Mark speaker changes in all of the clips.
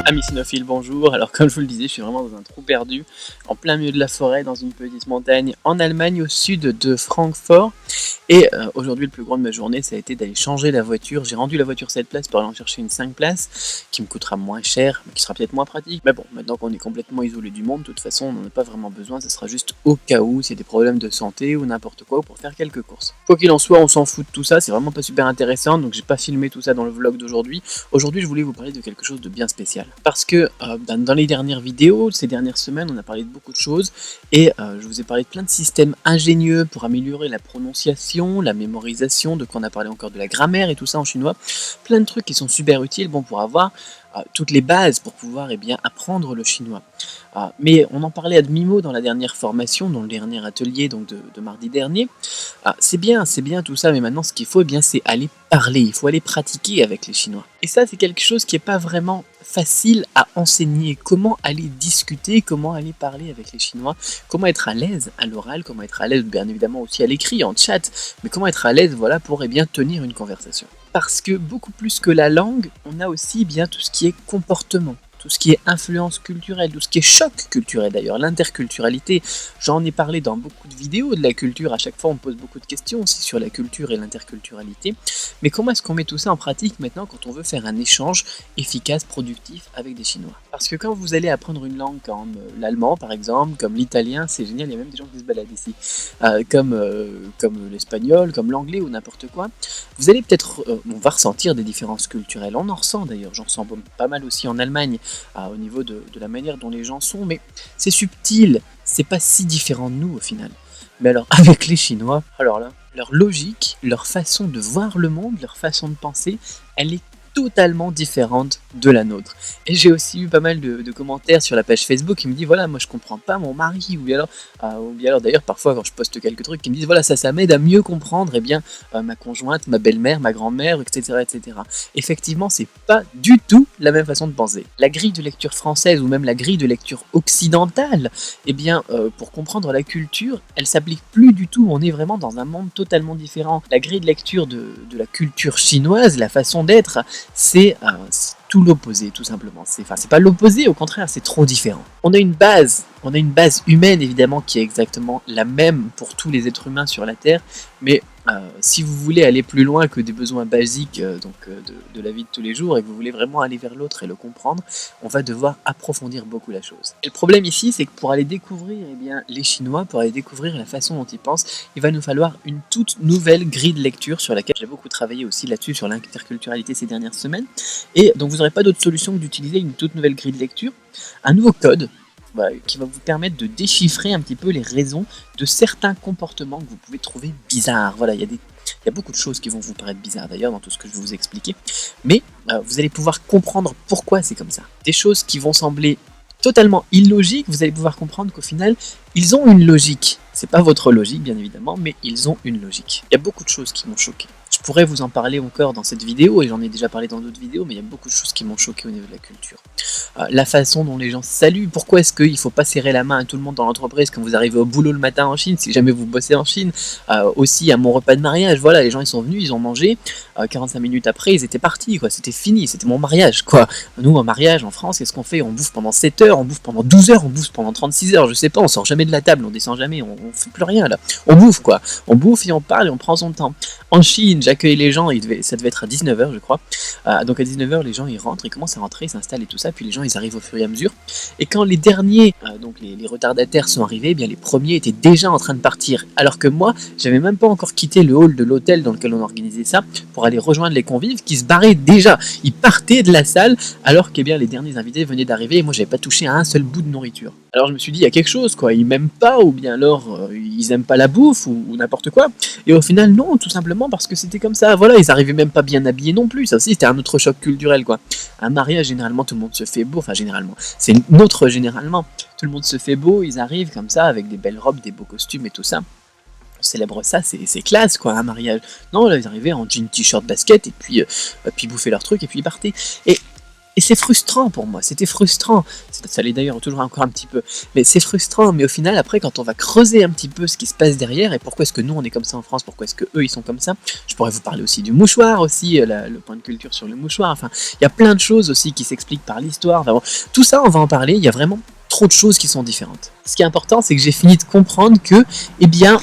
Speaker 1: Amis cynophiles, bonjour. Alors comme je vous le disais, je suis vraiment dans un trou perdu, en plein milieu de la forêt, dans une petite montagne, en Allemagne, au sud de Francfort. Et aujourd'hui, le plus grand de ma journée, ça a été d'aller changer la voiture. J'ai rendu la voiture 7 places pour aller en chercher une 5 places, qui me coûtera moins cher, mais qui sera peut-être moins pratique. Mais bon, maintenant qu'on est complètement isolé du monde, de toute façon, on n'en a pas vraiment besoin. Ça sera juste au cas où, s'il y a des problèmes de santé ou n'importe quoi, ou pour faire quelques courses. Quoi qu'il en soit, on s'en fout de tout ça, c'est vraiment pas super intéressant, donc j'ai pas filmé tout ça dans le vlog d'aujourd'hui. Aujourd'hui, je voulais vous parler de quelque chose de bien spécial. Parce que dans les dernières vidéos, ces dernières semaines, on a parlé de beaucoup de choses, et je vous ai parlé de plein de systèmes ingénieux pour améliorer la prononciation, la mémorisation, de quoi on a parlé encore de la grammaire et tout ça en chinois. Plein de trucs qui sont super utiles pour avoir toutes les bases pour pouvoir apprendre le chinois. Mais on en parlait à demi-mot dans la dernière formation, dans le dernier atelier donc de mardi dernier. C'est bien tout ça, mais maintenant ce qu'il faut c'est aller parler, il faut aller pratiquer avec les Chinois. Et ça c'est quelque chose qui n'est pas vraiment facile à enseigner. Comment aller discuter, comment aller parler avec les Chinois, comment être à l'aise à l'oral, comment être à l'aise bien évidemment aussi à l'écrit, en chat, mais comment être à l'aise pour tenir une conversation. Parce que beaucoup plus que la langue, on a aussi tout ce qui est comportement, tout ce qui est influence culturelle, tout ce qui est choc culturel d'ailleurs, l'interculturalité. J'en ai parlé dans beaucoup de vidéos de la culture, à chaque fois on pose beaucoup de questions aussi sur la culture et l'interculturalité. Mais comment est-ce qu'on met tout ça en pratique maintenant quand on veut faire un échange efficace, productif avec des Chinois? Parce que quand vous allez apprendre une langue comme l'allemand par exemple, comme l'italien, c'est génial, il y a même des gens qui se baladent ici, comme l'espagnol, comme l'anglais ou n'importe quoi, vous allez peut-être, on va ressentir des différences culturelles, on en ressent d'ailleurs, j'en ressens pas mal aussi en Allemagne, au niveau de la manière dont les gens sont, mais c'est subtil, c'est pas si différent de nous au final. Mais alors avec les Chinois, alors là, leur logique, leur façon de voir le monde, leur façon de penser, elle est totalement différente de la nôtre. Et j'ai aussi eu pas mal de commentaires sur la page Facebook qui me disent voilà, moi je comprends pas mon mari, ou bien alors d'ailleurs parfois quand je poste quelques trucs qui me disent voilà, ça m'aide à mieux comprendre ma conjointe, ma belle-mère, ma grand-mère, etc. Effectivement, c'est pas du tout la même façon de penser. La grille de lecture française ou même la grille de lecture occidentale, pour comprendre la culture, elle s'applique plus du tout, on est vraiment dans un monde totalement différent. La grille de lecture de la culture chinoise, la façon d'être, c'est tout l'opposé, tout simplement. C'est pas l'opposé, au contraire, c'est trop différent. On a une base humaine, évidemment, qui est exactement la même pour tous les êtres humains sur la Terre, mais si vous voulez aller plus loin que des besoins basiques de la vie de tous les jours, et que vous voulez vraiment aller vers l'autre et le comprendre, on va devoir approfondir beaucoup la chose. Et le problème ici, c'est que pour aller découvrir les Chinois, pour aller découvrir la façon dont ils pensent, il va nous falloir une toute nouvelle grille de lecture sur laquelle j'ai beaucoup travaillé aussi là-dessus, sur l'interculturalité ces dernières semaines. Et donc vous n'aurez pas d'autre solution que d'utiliser une toute nouvelle grille de lecture, un nouveau code, qui va vous permettre de déchiffrer un petit peu les raisons de certains comportements que vous pouvez trouver bizarres. Voilà, il y a beaucoup de choses qui vont vous paraître bizarres d'ailleurs dans tout ce que je vais vous expliquer, mais vous allez pouvoir comprendre pourquoi c'est comme ça. Des choses qui vont sembler totalement illogiques, vous allez pouvoir comprendre qu'au final, ils ont une logique. C'est pas votre logique, bien évidemment, mais ils ont une logique. Il y a beaucoup de choses qui m'ont choqué. Je pourrais vous en parler encore dans cette vidéo, et j'en ai déjà parlé dans d'autres vidéos, mais il y a beaucoup de choses qui m'ont choqué au niveau de la culture. La façon dont les gens se saluent, pourquoi est-ce qu'il ne faut pas serrer la main à tout le monde dans l'entreprise quand vous arrivez au boulot le matin en Chine, si jamais vous bossez en Chine, aussi à mon repas de mariage, voilà, les gens ils sont venus, ils ont mangé, 45 minutes après ils étaient partis, quoi, c'était fini, c'était mon mariage, quoi. Nous, en mariage en France, qu'est-ce qu'on fait? On bouffe pendant 7 heures, on bouffe pendant 12 heures, on bouffe pendant 36 heures, je sais pas, on sort jamais de la table, on descend jamais, on fait plus rien là, on bouffe quoi, on bouffe et on parle et on prend son temps. En Chine, j'accueille les gens, ça devait être à 19h je crois, donc à 19h les gens ils rentrent, ils commencent à rentrer, ils s'installent et tout ça, puis les gens ils arrivent au fur et à mesure, et quand les derniers, donc les retardataires sont arrivés, les premiers étaient déjà en train de partir, alors que moi, j'avais même pas encore quitté le hall de l'hôtel dans lequel on organisait ça, pour aller rejoindre les convives qui se barraient déjà, ils partaient de la salle, alors que les derniers invités venaient d'arriver, et moi j'avais pas touché à un seul bout de nourriture. Alors je me suis dit, il y a quelque chose, quoi, ils m'aiment pas, ou bien alors ils aiment pas la bouffe, ou n'importe quoi, et au final non, tout simplement parce que c'était comme ça, voilà, ils arrivaient même pas bien habillés non plus, ça aussi c'était un autre choc culturel, quoi. Un mariage, généralement tout le monde se fait beau, enfin généralement, c'est notre généralement, tout le monde se fait beau, ils arrivent comme ça, avec des belles robes, des beaux costumes et tout ça, on célèbre ça, c'est classe quoi, un mariage. Non, là ils arrivaient en jean, t-shirt, basket, et puis bouffaient leur truc, et puis ils partaient. Et Et c'est frustrant pour moi, c'était frustrant. Ça l'est d'ailleurs toujours encore un petit peu. Mais c'est frustrant, mais au final, après, quand on va creuser un petit peu ce qui se passe derrière, et pourquoi est-ce que nous, on est comme ça en France, pourquoi est-ce que eux, ils sont comme ça, je pourrais vous parler aussi du mouchoir, aussi, le point de culture sur le mouchoir, enfin, il y a plein de choses aussi qui s'expliquent par l'histoire. Enfin, bon, tout ça, on va en parler, il y a vraiment trop de choses qui sont différentes. Ce qui est important, c'est que j'ai fini de comprendre que, eh bien,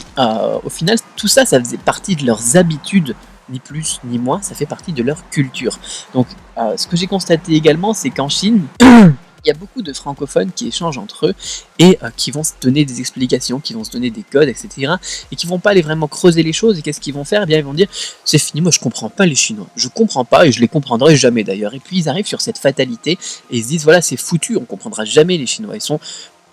Speaker 1: au final, tout ça, ça faisait partie de leurs habitudes, ni plus ni moins, ça fait partie de leur culture. Donc, ce que j'ai constaté également, c'est qu'en Chine, il y a beaucoup de francophones qui échangent entre eux et qui vont se donner des explications, qui vont se donner des codes, etc. Et qui vont pas aller vraiment creuser les choses. Et qu'est-ce qu'ils vont faire? Eh bien, ils vont dire c'est fini, moi je comprends pas les Chinois. Je comprends pas et je les comprendrai jamais d'ailleurs. Et puis ils arrivent sur cette fatalité et ils se disent voilà, c'est foutu, on comprendra jamais les Chinois.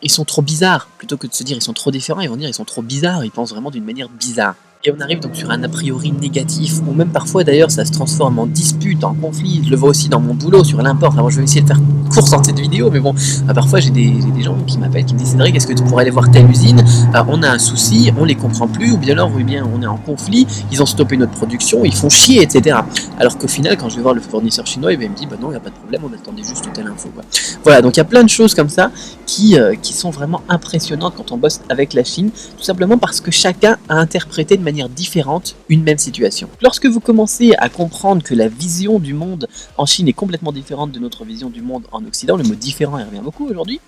Speaker 1: Ils sont trop bizarres. Plutôt que de se dire ils sont trop différents, ils vont dire ils sont trop bizarres. Ils pensent vraiment d'une manière bizarre. Et on arrive donc sur un a priori négatif, ou même parfois d'ailleurs ça se transforme en dispute, en conflit. Je le vois aussi dans mon boulot sur l'import. Enfin, moi je vais essayer de faire court dans cette vidéo, mais bon, parfois j'ai des gens qui m'appellent, qui me disent Cédric, est-ce que tu pourrais aller voir telle usine? On a un souci, on les comprend plus, ou bien alors oui, bien on est en conflit, ils ont stoppé notre production, ils font chier, etc. Alors qu'au final, quand je vais voir le fournisseur chinois, il me dit bah non, il n'y a pas de problème, on attendait juste telle info, quoi. Voilà, donc il y a plein de choses comme ça qui sont vraiment impressionnantes quand on bosse avec la Chine, tout simplement parce que chacun a interprété de manière différente une même situation. Lorsque vous commencez à comprendre que la vision du monde en Chine est complètement différente de notre vision du monde en Occident, le mot différent il revient beaucoup aujourd'hui,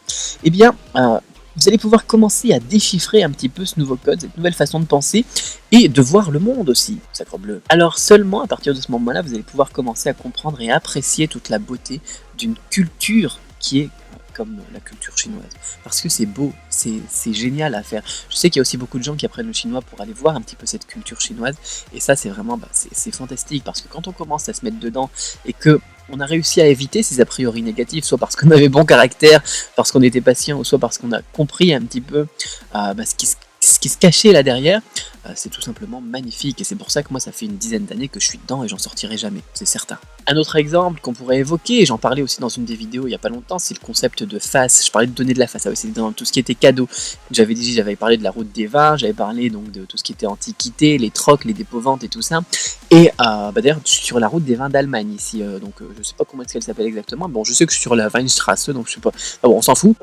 Speaker 1: eh bien vous allez pouvoir commencer à déchiffrer un petit peu ce nouveau code, cette nouvelle façon de penser et de voir le monde aussi, sacre bleu. Alors seulement à partir de ce moment-là, vous allez pouvoir commencer à comprendre et apprécier toute la beauté d'une culture qui est comme la culture chinoise. Parce que c'est beau, c'est génial à faire. Je sais qu'il y a aussi beaucoup de gens qui apprennent le chinois pour aller voir un petit peu cette culture chinoise, et ça c'est vraiment, c'est fantastique, parce que quand on commence à se mettre dedans, et que on a réussi à éviter ces a priori négatifs, soit parce qu'on avait bon caractère, parce qu'on était patient, ou soit parce qu'on a compris un petit peu ce qui se cachait là derrière, c'est tout simplement magnifique, et c'est pour ça que moi ça fait une dizaine d'années que je suis dedans et j'en sortirai jamais, c'est certain. Un autre exemple qu'on pourrait évoquer, et j'en parlais aussi dans une des vidéos il y a pas longtemps, c'est le concept de face. Je parlais de donner de la face, c'est dans tout ce qui était cadeau. J'avais parlé de la route des vins, j'avais parlé donc de tout ce qui était antiquité, les trocs, les dépôt-ventes et tout ça. Et d'ailleurs je suis sur la route des vins d'Allemagne ici, je sais pas comment est-ce qu'elle s'appelle exactement. Bon, je sais que je suis sur la Weinstraße, donc je sais pas. Ah bon, on s'en fout.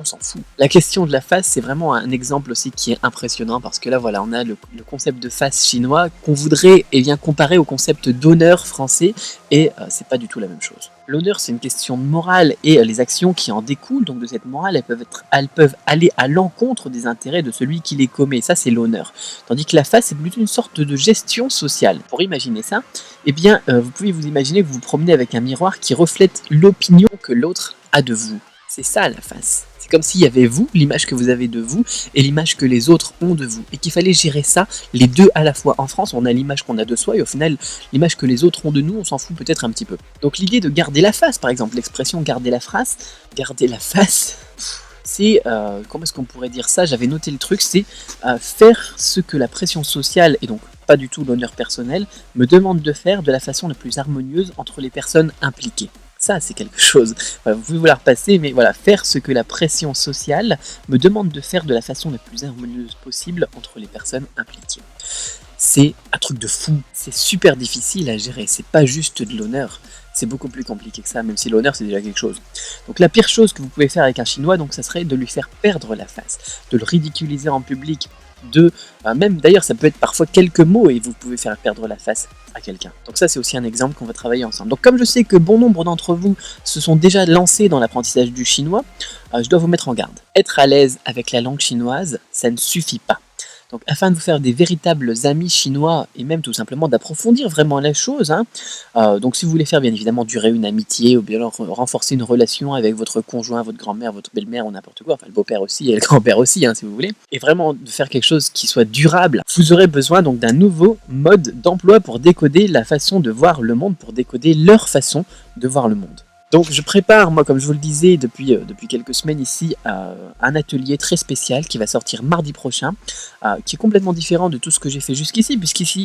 Speaker 1: La question de la face, c'est vraiment un exemple aussi qui est impressionnant, parce que là voilà, on a le concept de face chinois qu'on voudrait comparer au concept d'honneur français, et c'est pas du tout la même chose. L'honneur, c'est une question de morale, et les actions qui en découlent donc de cette morale, elles peuvent aller à l'encontre des intérêts de celui qui les commet. Ça, c'est l'honneur. Tandis que la face, c'est plutôt une sorte de gestion sociale. Pour imaginer ça, eh bien, vous pouvez vous imaginer que vous vous promenez avec un miroir qui reflète l'opinion que l'autre a de vous. C'est ça la face. C'est comme s'il y avait vous, l'image que vous avez de vous, et l'image que les autres ont de vous. Et qu'il fallait gérer ça, les deux à la fois. En France, on a l'image qu'on a de soi, et au final, l'image que les autres ont de nous, on s'en fout peut-être un petit peu. Donc l'idée de garder la face, par exemple, l'expression garder la face, c'est, comment est-ce qu'on pourrait dire ça? J'avais noté le truc, c'est faire ce que la pression sociale, et donc pas du tout l'honneur personnel, me demande de faire de la façon la plus harmonieuse entre les personnes impliquées. Ça, c'est quelque chose. Voilà, vous pouvez vous la repasser, mais voilà, faire ce que la pression sociale me demande de faire de la façon la plus harmonieuse possible entre les personnes impliquées. C'est un truc de fou, c'est super difficile à gérer, c'est pas juste de l'honneur, c'est beaucoup plus compliqué que ça, même si l'honneur c'est déjà quelque chose. Donc la pire chose que vous pouvez faire avec un Chinois, donc ça serait de lui faire perdre la face, de le ridiculiser en public, même d'ailleurs ça peut être parfois quelques mots et vous pouvez faire perdre la face à quelqu'un. Donc ça c'est aussi un exemple qu'on va travailler ensemble. Donc comme je sais que bon nombre d'entre vous se sont déjà lancés dans l'apprentissage du chinois, je dois vous mettre en garde. Être à l'aise avec la langue chinoise, ça ne suffit pas. Donc afin de vous faire des véritables amis chinois, et même tout simplement d'approfondir vraiment la chose, donc si vous voulez faire bien évidemment durer une amitié, ou bien alors renforcer une relation avec votre conjoint, votre grand-mère, votre belle-mère ou n'importe quoi, enfin le beau-père aussi et le grand-père aussi si vous voulez, et vraiment de faire quelque chose qui soit durable, vous aurez besoin donc d'un nouveau mode d'emploi pour décoder la façon de voir le monde, pour décoder leur façon de voir le monde. Donc je prépare, moi comme je vous le disais depuis quelques semaines ici, un atelier très spécial qui va sortir mardi prochain, qui est complètement différent de tout ce que j'ai fait jusqu'ici,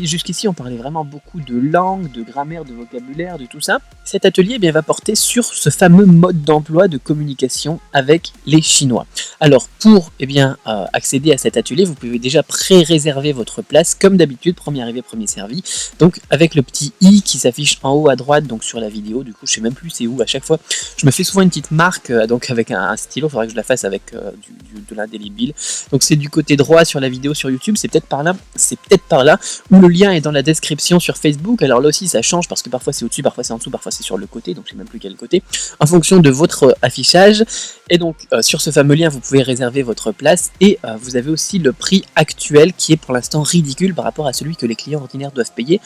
Speaker 1: jusqu'ici on parlait vraiment beaucoup de langue, de grammaire, de vocabulaire, de tout ça. Cet atelier va porter sur ce fameux mode d'emploi de communication avec les Chinois. Alors pour accéder à cet atelier, vous pouvez déjà pré-réserver votre place, comme d'habitude, premier arrivé, premier servi, donc avec le petit i qui s'affiche en haut à droite donc sur la vidéo, du coup je sais même plus c'est où à chaque fois, je me fais souvent une petite marque, donc avec un stylo, il faudrait que je la fasse avec de l'indélébile. Donc c'est du côté droit sur la vidéo sur YouTube, c'est peut-être par là, ou le lien est dans la description sur Facebook. Alors là aussi ça change parce que parfois c'est au-dessus, parfois c'est en dessous, parfois c'est sur le côté, donc je sais même plus quel côté, en fonction de votre affichage. Et donc sur ce fameux lien vous pouvez réserver votre place et vous avez aussi le prix actuel qui est pour l'instant ridicule par rapport à celui que les clients ordinaires doivent payer.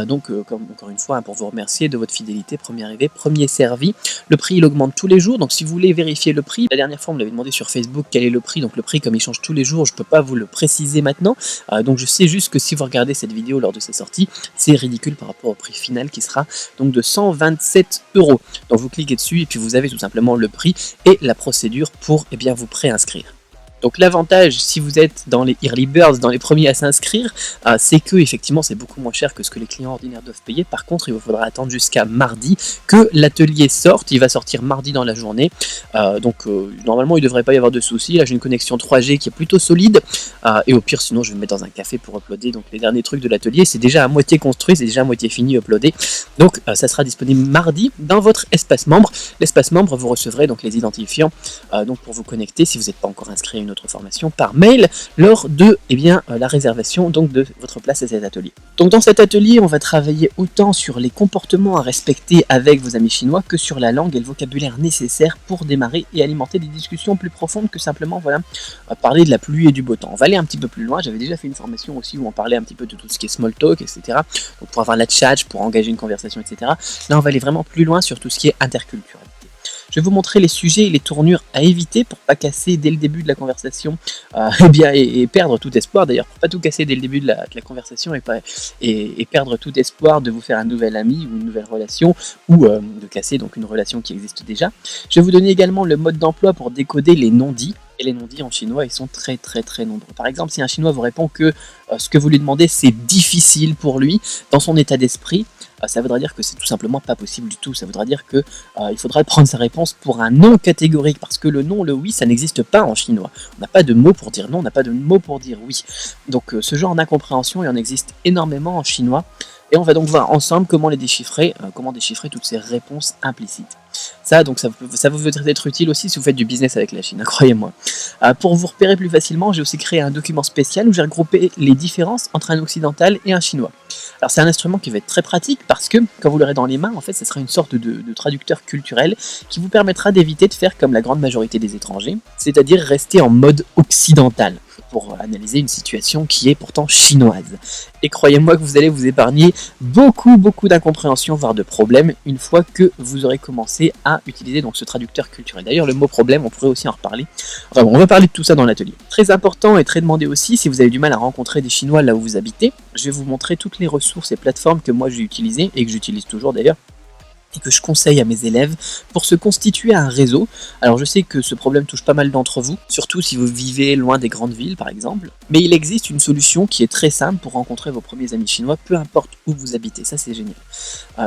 Speaker 1: Donc comme encore une fois, pour vous remercier de votre fidélité, premier arrivé, premier servi. Le prix il augmente tous les jours, donc si vous voulez vérifier le prix, la dernière fois on me l'avait demandé sur Facebook quel est le prix, donc le prix comme il change tous les jours, je peux pas vous le préciser maintenant, donc je sais juste que si vous regardez cette vidéo lors de sa sortie, c'est ridicule par rapport au prix final qui sera donc de 127 €. Donc vous cliquez dessus et puis vous avez tout simplement le prix et la procédure pour vous préinscrire. Donc l'avantage, si vous êtes dans les early birds, dans les premiers à s'inscrire, c'est que effectivement c'est beaucoup moins cher que ce que les clients ordinaires doivent payer. Par contre, il vous faudra attendre jusqu'à mardi que l'atelier sorte. Il va sortir mardi dans la journée. Normalement il ne devrait pas y avoir de soucis. Là j'ai une connexion 3G qui est plutôt solide. Et au pire sinon je vais me mettre dans un café pour uploader. Donc les derniers trucs de l'atelier, c'est déjà à moitié construit, c'est déjà à moitié fini, uploadé. Donc ça sera disponible mardi dans votre espace membre. L'espace membre, vous recevrez donc les identifiants donc pour vous connecter si vous n'êtes pas encore inscrit à une autre formation par mail lors de la réservation donc de votre place à cet atelier. Donc dans cet atelier, on va travailler autant sur les comportements à respecter avec vos amis chinois que sur la langue et le vocabulaire nécessaire pour démarrer et alimenter des discussions plus profondes que simplement parler de la pluie et du beau temps. On va aller un petit peu plus loin. J'avais déjà fait une formation aussi où on parlait un petit peu de tout ce qui est small talk, etc. Donc pour avoir la chat, pour engager une conversation, etc. Là, on va aller vraiment plus loin sur tout ce qui est interculturel. Je vais vous montrer les sujets et les tournures à éviter pour pas casser dès le début de la conversation et perdre tout espoir. D'ailleurs, pour pas tout casser dès le début de la conversation et perdre tout espoir de vous faire un nouvel ami ou une nouvelle relation ou de casser donc une relation qui existe déjà. Je vais vous donner également le mode d'emploi pour décoder les non-dits. Et les non-dits en chinois, ils sont très très très nombreux. Par exemple, si un chinois vous répond que ce que vous lui demandez c'est difficile pour lui, dans son état d'esprit, ça voudra dire que c'est tout simplement pas possible du tout. Ça voudra dire que il faudra prendre sa réponse pour un non catégorique, parce que le non, le oui, ça n'existe pas en chinois. On n'a pas de mot pour dire non, on n'a pas de mot pour dire oui. Donc ce genre d'incompréhension, il en existe énormément en chinois. Et on va donc voir ensemble comment les déchiffrer, comment déchiffrer toutes ces réponses implicites. Ça vous être utile aussi si vous faites du business avec la Chine, croyez-moi. Pour vous repérer plus facilement, j'ai aussi créé un document spécial où j'ai regroupé les différences entre un occidental et un chinois. Alors c'est un instrument qui va être très pratique parce que quand vous l'aurez dans les mains, en fait, ce sera une sorte de traducteur culturel qui vous permettra d'éviter de faire comme la grande majorité des étrangers, c'est-à-dire rester en mode occidental pour analyser une situation qui est pourtant chinoise. Et croyez-moi que vous allez vous épargner beaucoup d'incompréhension, voire de problèmes, une fois que vous aurez commencé à utiliser donc ce traducteur culturel. D'ailleurs, le mot problème, on pourrait aussi en reparler. Enfin bon, on va parler de tout ça dans l'atelier. Très important et très demandé aussi, si vous avez du mal à rencontrer des Chinois là où vous habitez, je vais vous montrer toutes les ressources et plateformes que moi j'ai utilisées, et que j'utilise toujours d'ailleurs, et que je conseille à mes élèves pour se constituer un réseau. Alors je sais que ce problème touche pas mal d'entre vous, surtout si vous vivez loin des grandes villes par exemple, mais il existe une solution qui est très simple pour rencontrer vos premiers amis chinois, peu importe où vous habitez, ça c'est génial.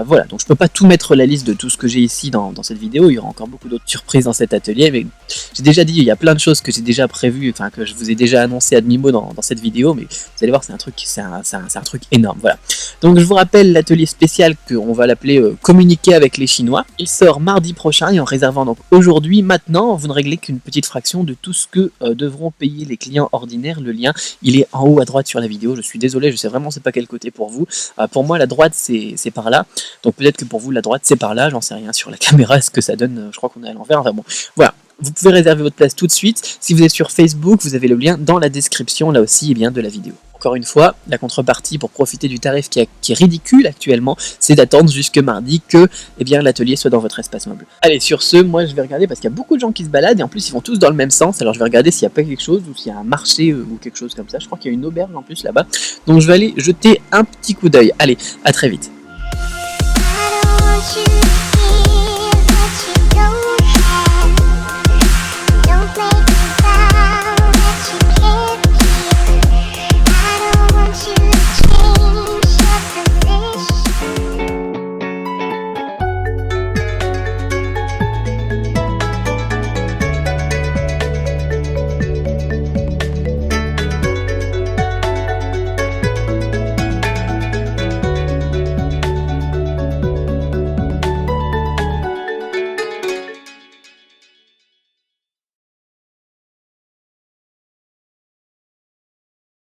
Speaker 1: Voilà, donc je peux pas tout mettre la liste de tout ce que j'ai ici dans cette vidéo, il y aura encore beaucoup d'autres surprises dans cet atelier, mais j'ai déjà dit, il y a plein de choses que j'ai déjà prévues, enfin que je vous ai déjà annoncé à demi-mot dans cette vidéo, mais vous allez voir, c'est un truc énorme, voilà. Donc je vous rappelle l'atelier spécial qu'on va l'appeler communiquer avec les Chinois. Il sort mardi prochain et en réservant donc aujourd'hui, maintenant, vous ne réglez qu'une petite fraction de tout ce que devront payer les clients ordinaires. Le lien, il est en haut à droite sur la vidéo. Je suis désolé, je sais vraiment c'est pas quel côté pour vous. Pour moi, la droite c'est par là. Donc peut-être que pour vous, la droite c'est par là. J'en sais rien sur la caméra, ce que ça donne. Je crois qu'on est à l'envers. Enfin bon, voilà. Vous pouvez réserver votre place tout de suite. Si vous êtes sur Facebook, vous avez le lien dans la description là aussi de la vidéo. Encore une fois, la contrepartie pour profiter du tarif qui est ridicule actuellement, c'est d'attendre jusque mardi que l'atelier soit dans votre espace meuble. Allez, sur ce, moi je vais regarder parce qu'il y a beaucoup de gens qui se baladent et en plus ils vont tous dans le même sens. Alors je vais regarder s'il n'y a pas quelque chose ou s'il y a un marché ou quelque chose comme ça. Je crois qu'il y a une auberge en plus là-bas. Donc je vais aller jeter un petit coup d'œil. Allez, à très vite.